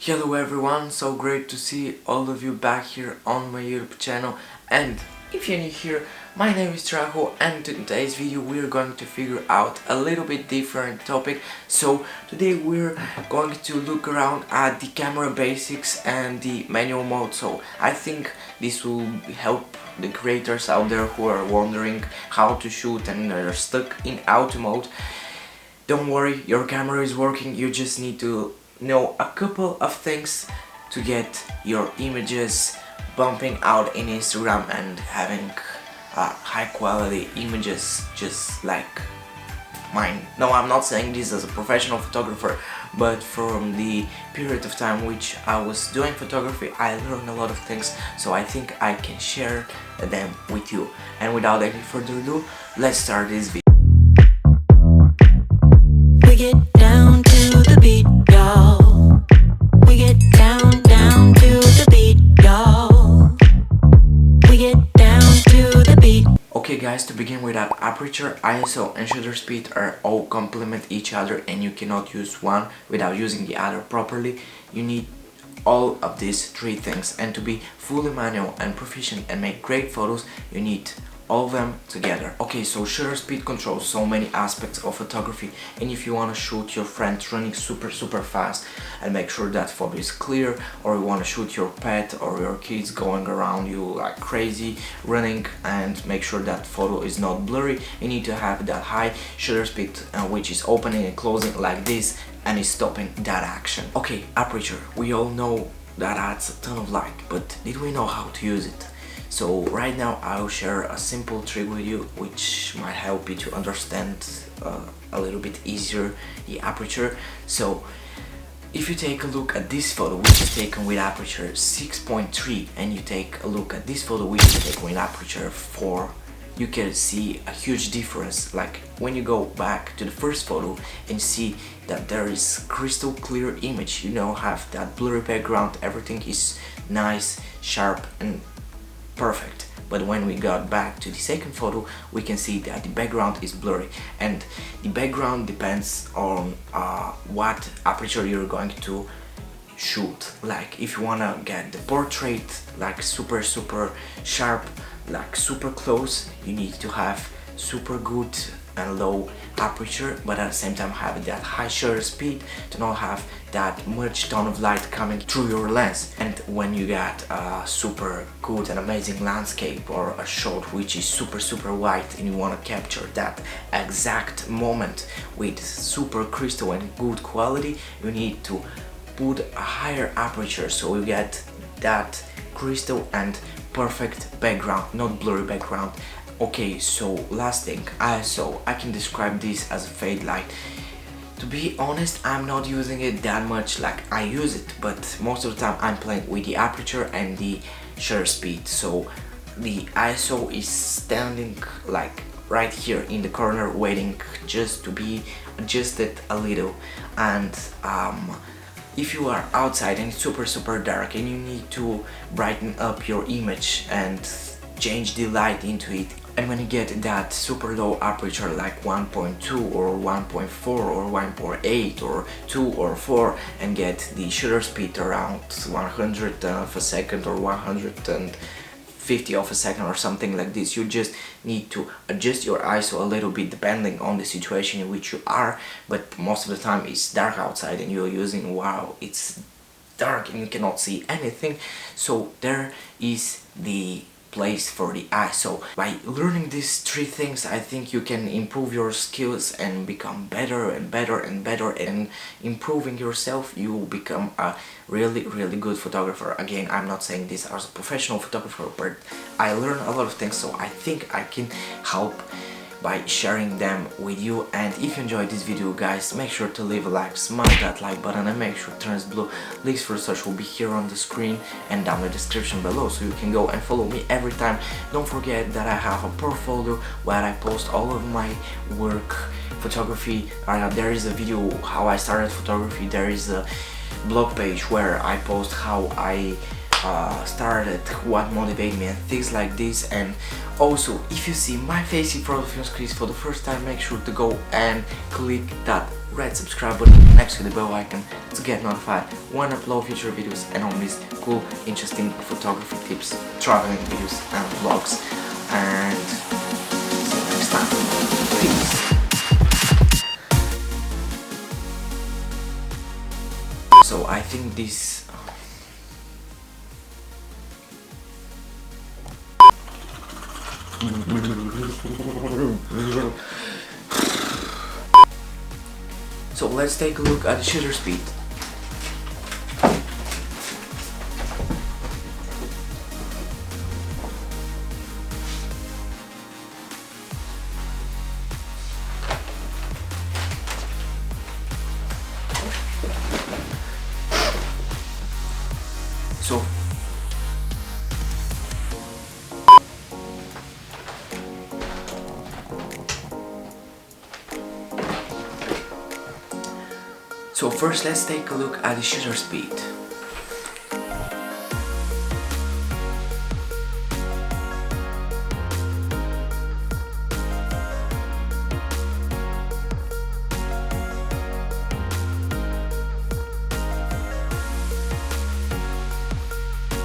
Hello everyone, so great to see all of you back here on my YouTube channel. And if you're new here, my name is Trajo, and in today's video we're going to figure out a little bit different topic. So today we're going to look around at the camera basics and the manual mode. So I think this will help the creators out there who are wondering how to shoot and are stuck in auto mode. Don't worry, your camera is working, you just need to know a couple of things to get your images bumping out in Instagram and having high quality images just like mine. No, I'm not saying this as a professional photographer, but from the period of time which I was doing photography, I learned a lot of things, so I think I can share them with you. And without any further ado, let's start this video. We get down to the beat, y'all. We get down to the beat, y'all. We get down to the beat. Okay guys, to begin with, that aperture, ISO and shutter speed are all complement each other, and you cannot use one without using the other properly. You need all of these three things, and to be fully manual and proficient and make great photos, you need all of them together. Okay, so shutter speed controls so many aspects of photography, and if you want to shoot your friends running super fast and make sure that photo is clear, or you want to shoot your pet or your kids going around you like crazy running and make sure that photo is not blurry, you need to have that high shutter speed which is opening and closing like this and is stopping that action. Okay, aperture, we all know that adds a ton of light, but did we know how to use it? So right now I'll share a simple trick with you which might help you to understand a little bit easier the aperture. So if you take a look at this photo which is taken with aperture 6.3 and you take a look at this photo which is taken with aperture 4, you can see a huge difference. Like when you go back to the first photo and see that there is crystal clear image, you know, have that blurry background, everything is nice, sharp and perfect. But when we got back to the second photo, we can see that the background is blurry, and the background depends on what aperture you're going to shoot. Like if you wanna get the portrait like super sharp, like super close, you need to have super good and low aperture, but at the same time have that high shutter speed to not have that much ton of light coming through your lens. And when you get a super good and amazing landscape or a shot which is super white and you want to capture that exact moment with super crystal and good quality, you need to put a higher aperture so you get that crystal and perfect background, not blurry background. Okay, so last thing, ISO, I can describe this as a fade light. To be honest, I'm not using it that much, like I use it, but most of the time I'm playing with the aperture and the shutter speed. So the ISO is standing like right here in the corner waiting just to be adjusted a little. And if you are outside and it's super dark and you need to brighten up your image and change the light into it, and when you get that super low aperture like 1.2 or 1.4 or 1.8 or 2 or 4 and get the shutter speed around 100 of a second or 150 of a second or something like this, you just need to adjust your ISO a little bit depending on the situation in which you are. But most of the time it's dark outside and you're using, wow, it's dark and you cannot see anything, so there is the place for the ISO. By learning these three things, I think you can improve your skills and become better and better, and improving yourself, you will become a really good photographer. Again, I'm not saying this as a professional photographer, but I learned a lot of things, so I think I can help by sharing them with you. And if you enjoyed this video, guys, make sure to leave a like, smash that like button and make sure it turns blue. Links for search will be here on the screen and down in the description below, so you can go and follow me every time. Don't forget that I have a portfolio where I post all of my work, photography. There is a video how I started photography, there is a blog page where I post how I started, what motivated me and things like this. And also, if you see my face in front of your screen for the first time, make sure to go and click that red subscribe button next to the bell icon to get notified when I upload future videos and all these cool, interesting photography tips, traveling videos and vlogs. And see you next time. Peace. So I think this so let's take a look at the shutter speed. So first let's take a look at the shutter speed.